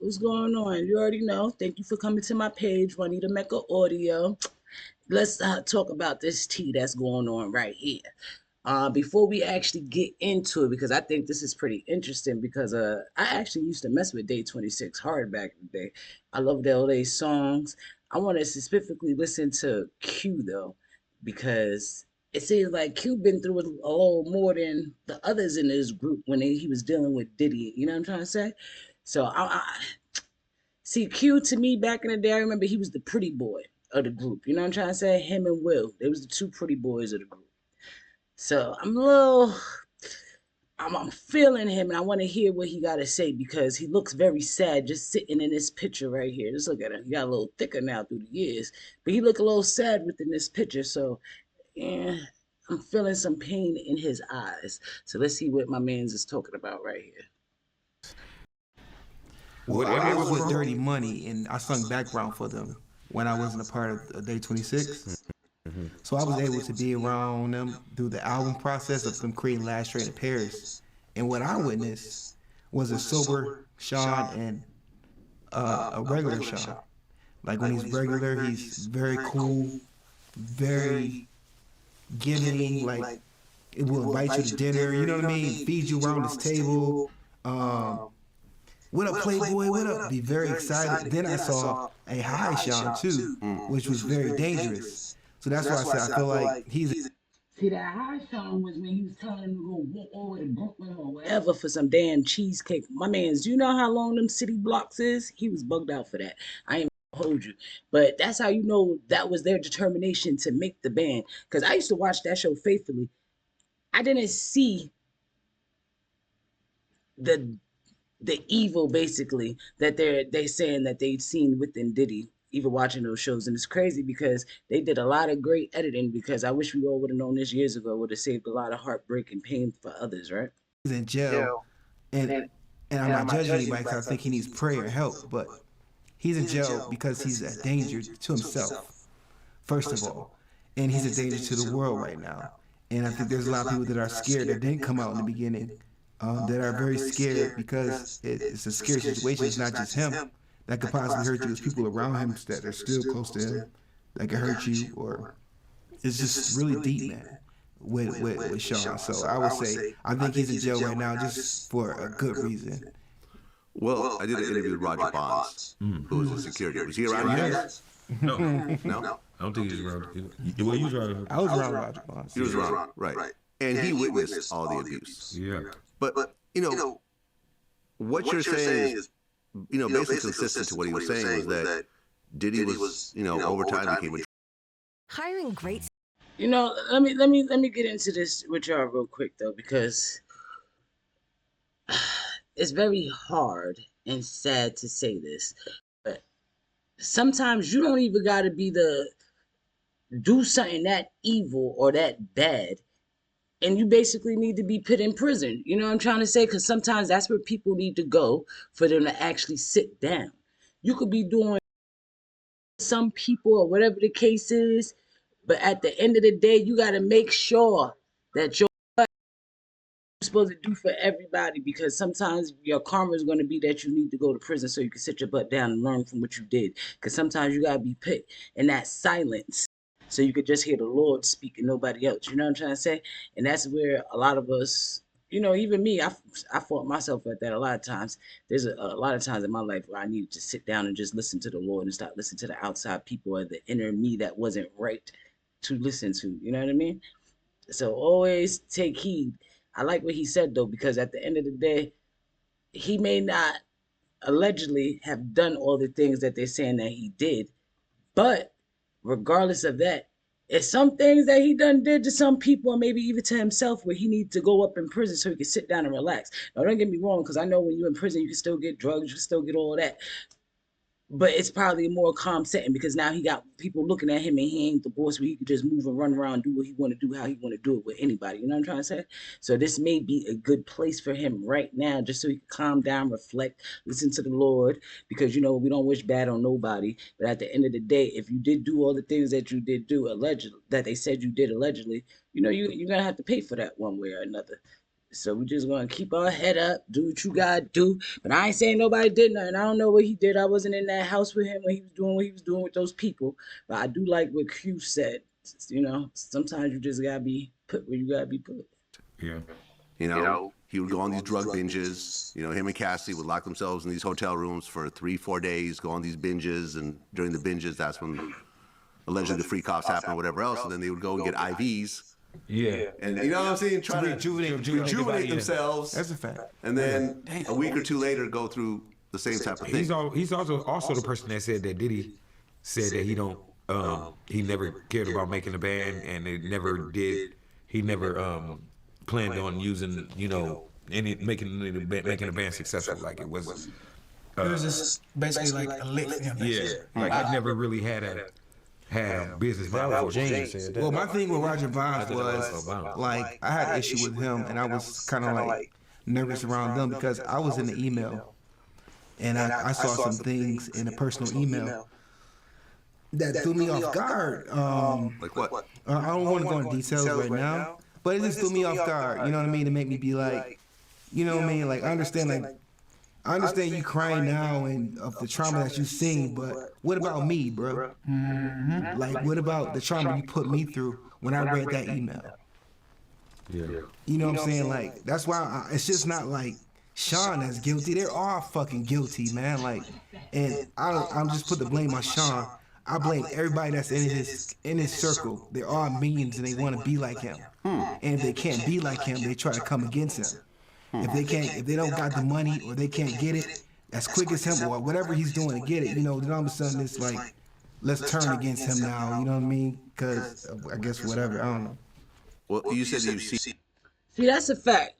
What's going on? You already know. Thank you for coming to my page, Juanita Mecca Audio. Let's talk about this tea that's going on right here. Before we actually get into it, because I think this is pretty interesting, because I actually used to mess with Day26 hard back in the day. I loved all their songs. I want to specifically listen to Q though, because it seems like Q been through a little more than the others in this group when he was dealing with Diddy. You know what I'm trying to say? So see, Q to me back in the day, I remember he was the pretty boy of the group. You know what I'm trying to say? Him and Will, they was the two pretty boys of the group. So I'm feeling him, and I want to hear what he got to say, because he looks very sad just sitting in this picture right here. Just look at him. He got a little thicker now through the years, but he look a little sad within this picture. So, yeah, I'm feeling some pain in his eyes. So let's see what my man's is talking about right here. Well, I was with Dirty Money, and I sung background for them when I wasn't a part of Day 26. So I was able to be around them through the album process of them creating Last Train to Paris. And what I witnessed was a sober Sean and a regular Sean. Like when he's regular, he's very cool, very giving. Like it will invite you to dinner. You know what I mean? Feed you around this table. What up, Playboy? What up? Be very excited. Then I saw a high Sean too, which was very dangerous. So that's why I said I feel like he's. See, that high song was when he was telling him to go walk over to Brooklyn or wherever for some damn cheesecake. My man's, do you know how long them city blocks is? He was bugged out for that. I ain't gonna hold you. But that's how you know that was their determination to make the band. Because I used to watch that show faithfully. I didn't see the evil basically that they saying that they'd seen within Diddy, even watching those shows. And it's crazy because they did a lot of great editing, because I wish we all would have known this years ago. Would have saved a lot of heartbreak and pain for others, right? In jail, and I'm not judging anybody because I think he needs prayer and help, but he's in jail because he's a danger to himself, first of all, and he's a danger to the world right now. And I think there's a lot of people that are scared that didn't come out in the beginning, that are very scared because it's a scary situation. It's not just him that could possibly hurt you. It's people around him that are still close to him that could hurt you, or it's just really deep, man, with Sean. So I would say I think he's in jail right now just for a good reason. Well, I did an interview with Roger Bonds, who was in security. Was he around you guys? No, No? I don't think he's around. Well, he was around. I was around Roger Bonds. He was around, right. And he witnessed all the abuse. Yeah. But what you're saying is, basically consistent to what he was saying was that Diddy was, over time became a. Hiring great. Let me get into this with y'all real quick though, because it's very hard and sad to say this, but sometimes you don't even gotta do something that evil or that bad, and you basically need to be put in prison. You know what I'm trying to say? Because sometimes that's where people need to go for them to actually sit down. You could be doing some people or whatever the case is, but at the end of the day, you got to make sure that you're supposed to do for everybody, because sometimes your karma is going to be that you need to go to prison so you can sit your butt down and learn from what you did. Because sometimes you got to be put in that silence so you could just hear the Lord speak and nobody else. You know what I'm trying to say? And that's where a lot of us, even me, I fought myself at that a lot of times. There's a lot of times in my life where I needed to sit down and just listen to the Lord and stop listening to the outside people or the inner me that wasn't right to listen to. You know what I mean? So always take heed. I like what he said though, because at the end of the day, he may not allegedly have done all the things that they're saying that he did, but regardless of that, it's some things that he done did to some people, and maybe even to himself, where he needs to go up in prison so he can sit down and relax. Now, don't get me wrong, because I know when you're in prison, you can still get drugs, you can still get all that. But it's probably a more calm setting, because now he got people looking at him and he ain't the boss where he could just move and run around, do what he want to do, how he want to do it with anybody. You know what I'm trying to say? So this may be a good place for him right now, just so he can calm down, reflect, listen to the Lord, because, we don't wish bad on nobody. But at the end of the day, if you did do all the things that you did do allegedly, that they said you did allegedly, you're going to have to pay for that one way or another. So we just gonna keep our head up, do what you gotta do. But I ain't saying nobody did nothing. I don't know what he did. I wasn't in that house with him when he was doing what he was doing with those people. But I do like what Q said. You know, sometimes you just gotta be put where you gotta be put. Yeah. You know, he would go on these drug binges. You know, him and Cassie would lock themselves in these hotel rooms for 3-4 days, go on these binges, and during the binges, that's when allegedly the freak offs happen or whatever else, and then they would go and get IVs. Yeah. And you know what I'm saying? Try to rejuvenate themselves. That's a fact. And then a week or two later, go through the same type of thing. He's also the person that said that Diddy said that he never cared about making a band, and he never planned on using making a band successful. Like it was just basically like a lick for him. Yeah, like I never really had a business model. James said that. Well, my thing with Roger Bonds was like I had an issue with him, and I was kind of like nervous around them because I was in the email, and I saw some things in a personal email that threw me off guard. Like what? I don't want to go into details right now, but it just threw me off guard. You know what I mean? To make me be like, you know what I mean? Like I understand you crying now and of the trauma that you've seen, but what about me, bro? Mm-hmm. Like, what about the trauma you put me through when I read that email? Yeah. You know what I'm saying? Like, that's why it's just not like Sean that's guilty. They're all fucking guilty, man. Like, and I'm just put the blame on Sean. I blame everybody that's in his circle. They're all minions and they want to be like him. And if they can't be like him, they try to come against him. If they don't got the money or they can't get it as quick as him or whatever he's doing to get it, then all of a sudden it's like, let's turn against him now. You know what I mean? Because I guess whatever. I don't know. Well, you said you see. See, that's a fact.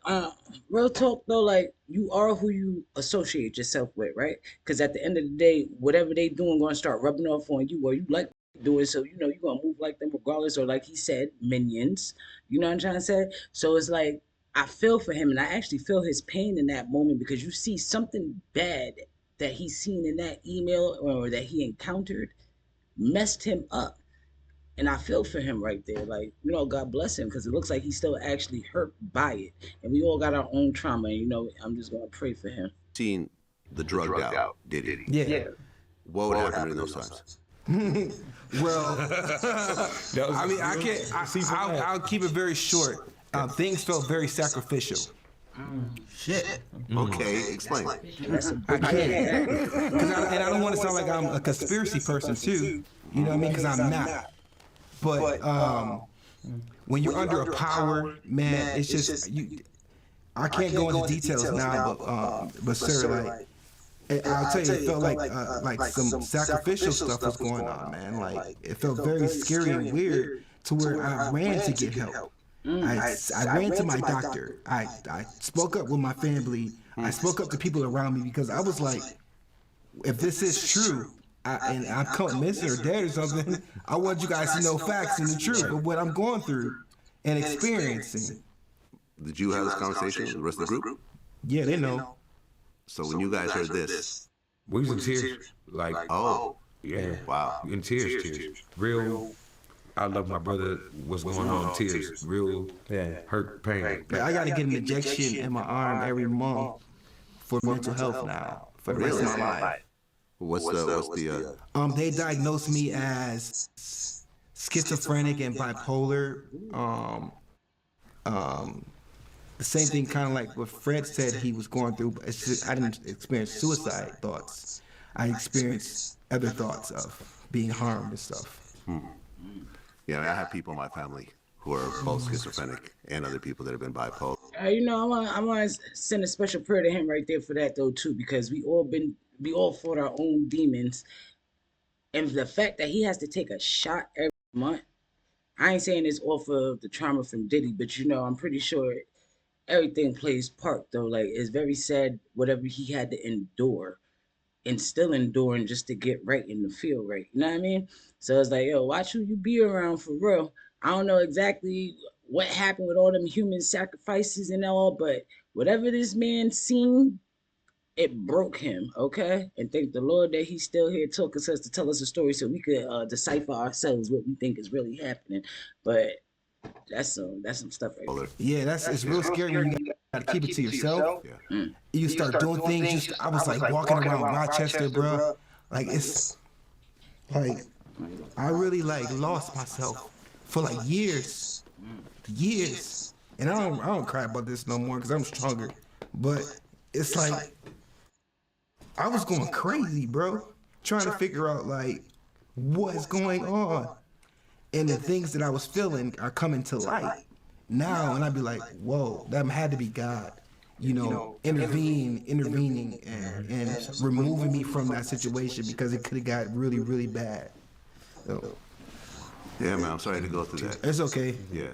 Real talk though, like you are who you associate yourself with, right? Because at the end of the day, whatever they doing gonna start rubbing off on you, or you like doing, so you're gonna move like them regardless, or like he said, minions. You know what I'm trying to say? So it's like I feel for him, and I actually feel his pain in that moment because you see something bad that he's seen in that email or that he encountered messed him up. And I feel for him right there. Like, God bless him because it looks like he's still actually hurt by it. And we all got our own trauma. And, I'm just going to pray for him. Seen the drugged out Diddy. Yeah. What would happen during those times? Well, I mean, I can't. I'll keep it very short. Things felt very sacrificial. Shit. Okay, explain. I can't. And I don't want to sound like I'm a conspiracy person, too. You know what I mean? Because I'm not. But when you're under a power, man, it's just I can't go into details now, but sir, like I'll tell you, it felt like some sacrificial stuff was going on, man. Like it felt very scary and weird to where I ran to get help. I ran to my doctor. I spoke up with my family. I spoke up to people around me because I was like, if this is true. And I'm caught missing or dead or something, I want you guys to know facts and the truth of what I'm going through and experiencing. Did you have this conversation with the rest of the group? Yeah, they know. So when you guys heard this, we was in tears. Like, oh, yeah, wow, in tears. Real. I love my brother. What's going on? Tears. Real. Hurt, pain. I got to get an injection in my arm every month for mental health now for the rest of my life. What's the they diagnosed me as schizophrenic and bipolar. The same thing kind of like what Fred said he was going through, but it's just, I didn't experience suicide thoughts. I experienced other thoughts of being harmed and stuff. Yeah, I have people in my family who are both schizophrenic and other people that have been bipolar. I want to send a special prayer to him right there for that though too, because we all fought our own demons, and the fact that he has to take a shot every month. I ain't saying it's off of the trauma from Diddy, but I'm pretty sure everything plays part though. Like it's very sad whatever he had to endure, and still enduring just to get right in the field right. You know what I mean? So it's like, watch who you be around for real. I don't know exactly what happened with all them human sacrifices and all, but whatever this man seen, it broke him, okay? And thank the Lord that he's still here talking to us to tell us a story so we could decipher ourselves what we think is really happening. But that's some stuff right there. Yeah, it's real scary when you to keep it to yourself. Yeah. You start doing things. Just I was like walking around Rochester, bro. Like it's like I really like lost myself for like years, and I don't cry about this no more because I'm stronger. But it's like I was going crazy, bro, trying to figure out like what's going on, and the things that I was feeling are coming to light now, and I'd be like, whoa, that had to be God, intervening and removing me from that situation because it could have got really, really bad. So, Yeah, man, I'm sorry to go through that. it's okay. Yeah.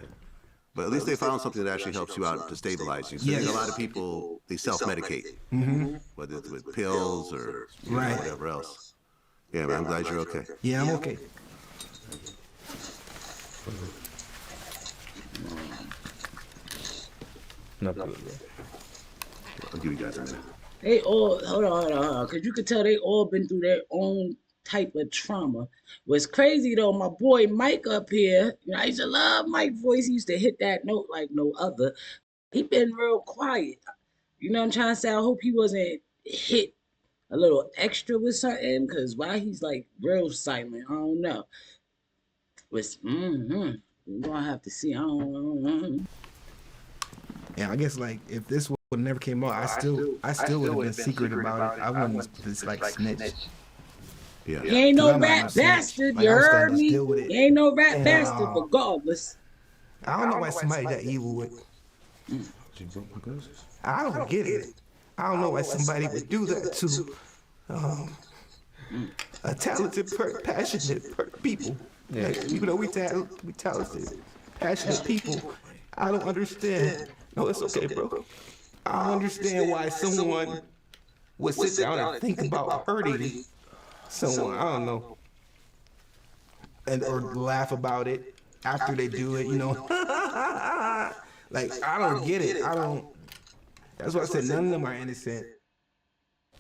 But at least they found something that actually helps you out to stabilize you. So Yes. a lot of people, they self-medicate, whether it's with pills or Right. whatever else. Yeah, man, I'm glad you're okay. Yeah, I'm okay. Not good, bro. I'll give you guys a minute. They all hold on, cause you could tell they all been through their own type of trauma. What's crazy though, my boy Mike up here, I used to love Mike's voice. He used to hit that note like no other. He been real quiet. You know what I'm trying to say? I hope he wasn't hit a little extra with something, cause why he's like real silent, I don't know. Was we're gonna have to see. I don't know. Yeah, I guess like if this would never came out, I still would have been secret about it. I wouldn't just like snitch. Yeah. He ain't no I'm not rat no snitch. bastard, Like, you I was gonna heard just me? deal with it. He ain't no rat And, bastard, regardless. I don't know why somebody that evil would. She broke my glasses. I don't get it. I don't know why somebody would do that to a talented, passionate people. Like, we talented, passionate people. I don't understand. No, it's okay, bro. I don't understand why someone would sit down and think about hurting someone. I don't know, and or laugh about it after they do it. Like I don't get it. I don't. That's why I said none of them are innocent.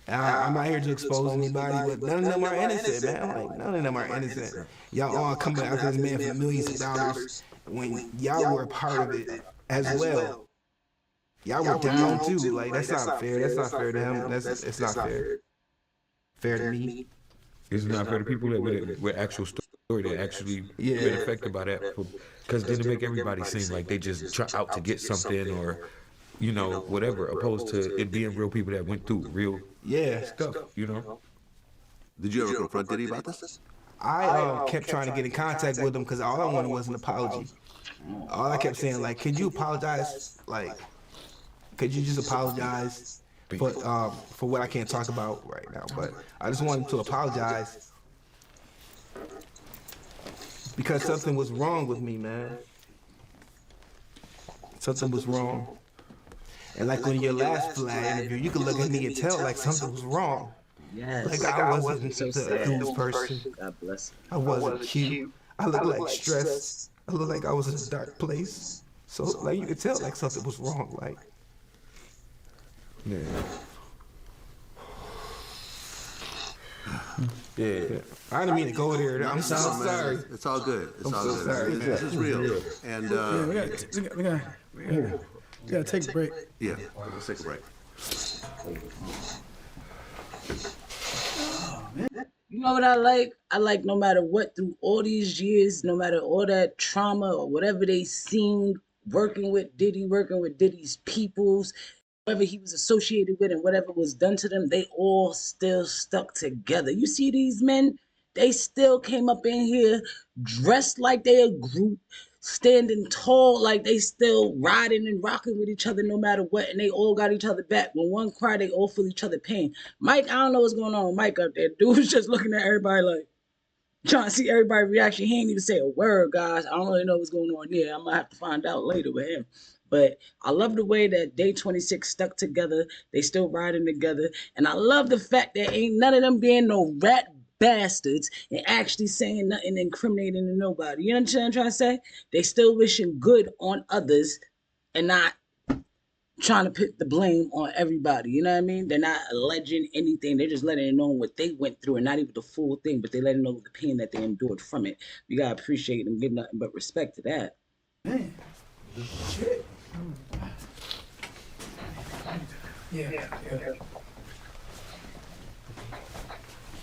I'm not here to expose anybody, but none of them are innocent, man. Like none of them are innocent. Y'all all coming after this man for millions of dollars when y'all were a part of it as well. Y'all were down too. Like that's not fair. That's not fair to him. It's not fair. Fair to me. It's not for the people that with actual story that actually been affected by that, because then it make everybody seem like they just try out to get something or, whatever, opposed to it being real people that went through real stuff, Did you ever confront Diddy about this? I kept trying to get in contact with him because all I wanted was an apology. All I kept saying, like, could you apologize? Like, could you just apologize for what I can't talk about right now? But I just wanted to apologize because something was wrong with me, man. Something was wrong. And like on your last Flag interview, you could look at me and tell like something was wrong. Yes. Like I wasn't so the sad. coolest person. God bless him. I wasn't cute. I looked like stressed. I looked like I was in a dark place. So like you could tell like something was wrong. Like yeah. I didn't mean to go there. I'm so sorry. It's all good. It's all so good. sorry, This is real. And We gotta take a break. yeah, let's take a break. You know what I like? I like no matter what, through all these years, no matter all that trauma or whatever they seen, working with Diddy, working with Diddy's peoples, whoever he was associated with and whatever was done to them, they all still stuck together. You see these men, they still came up in here dressed like they a group, standing tall like they still riding and rocking with each other no matter what, and they all got each other back. When one cry, they all feel each other pain. Mike, I don't know what's going on with Mike up there. Dude was just looking at everybody like, trying to see everybody's reaction. He ain't even say a word, guys. I don't really know what's going on there. I'm gonna have to find out later with him. But I love the way that Day26 stuck together. They still riding together. And I love the fact that ain't none of them being no rat bastards and actually saying nothing incriminating to nobody. You understand what I'm trying to say? They still wishing good on others and not trying to put the blame on everybody. You know what I mean? They're not alleging anything. They're just letting it know what they went through and not even the full thing, but they letting know the pain that they endured from it. You gotta appreciate and give nothing but respect to that. Man, shit. Yeah.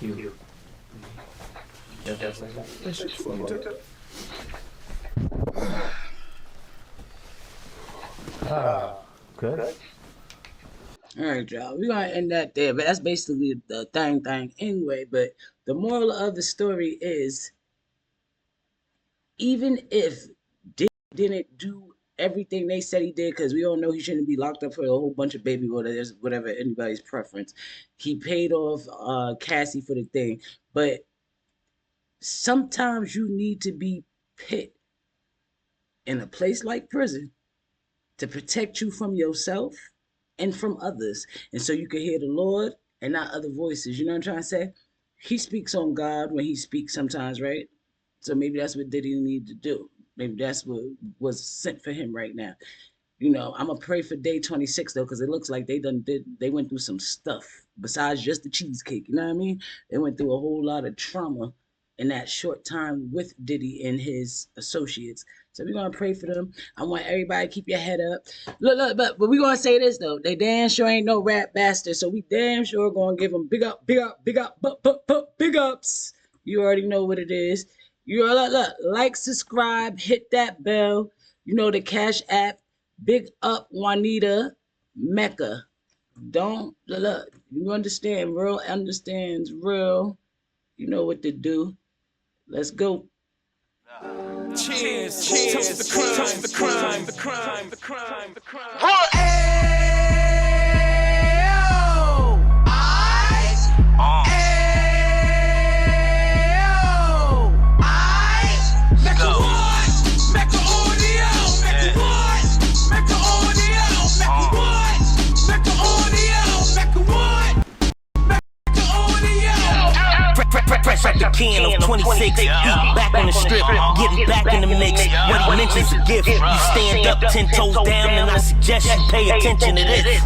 You. Good. All right, y'all. We're gonna end that there, but that's basically the thing anyway. But the moral of the story is, even if Dick didn't do everything they said he did, because we all know he shouldn't be locked up for a whole bunch of baby whatever anybody's preference. He paid off Cassie for the thing, but sometimes you need to be put in a place like prison to protect you from yourself and from others. And so you can hear the Lord and not other voices. You know what I'm trying to say? He speaks on God when he speaks sometimes, right? So maybe that's what Diddy need to do. Maybe that's what was sent for him right now. You know, I'm gonna pray for Day26 though, because it looks like they went through some stuff besides just the cheesecake. You know what I mean? They went through a whole lot of trauma in that short time with Diddy and his associates. So we're gonna pray for them. I want everybody to keep your head up. Look, but we're gonna say this though. They damn sure ain't no rap bastard, so we damn sure gonna give them big ups. You already know what it is. You look, like, subscribe, hit that bell. You know the Cash App. Big up Juanita Mecca. Don't look. You understand? Real understands real. You know what to do. Let's go. Cheers, toast the crime. Fresh out the can of 26, back on the strip, getting back in the mix. What he mentions a gift. You stand up 10 toes down, and I suggest you pay attention to this.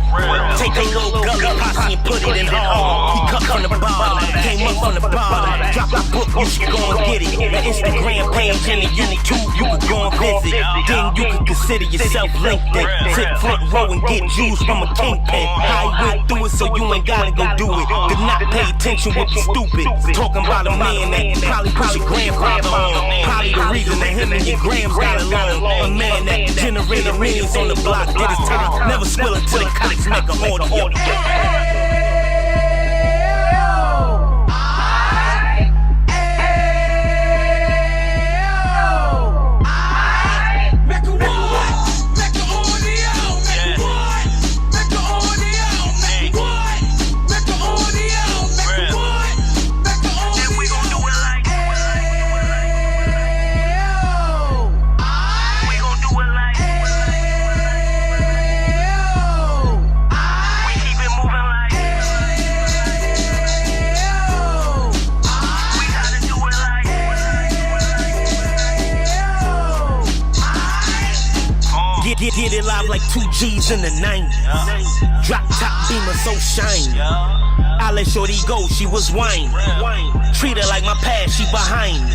Take a little gully posse and put it in hall. He cut from the bottom, came up from the bottom. Drop the book, you should go and get it. The Instagram page and the YouTube, you can go and visit. Then you can consider yourself LinkedIn. Sit front row and get juice from a kingpin. How he went through it, so you ain't gotta go do it. Did not pay attention, would be stupid. Talking about a man that probably put your grandfather on. Probably the reason that him and your grams got along. A man that generated millions on the block, did his time, never squill it till the cops make an audio. Get it live like 2 G's in the 90s. Drop top beamer so shiny. I let shorty go, she was whining. Treat her like my past, she behind me.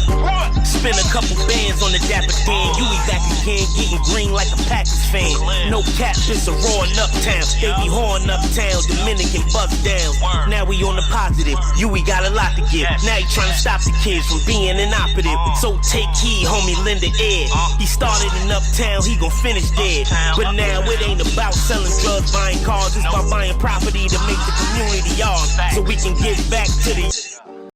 Spin a couple bands on the Dapper Dan. You back again, getting green like a Packers fan. No cap, it's a roaring uptown. They be horning uptown, Dominican bust down. Now we on the positive, you got a lot to give. Now you trying to stop the kids from being inoperative. So take heed, homie, lend a ear. He started in uptown, he gon' finish dead. But now it ain't about selling drugs, buying cars. It's about buying property to make the community ours, so we can give back to the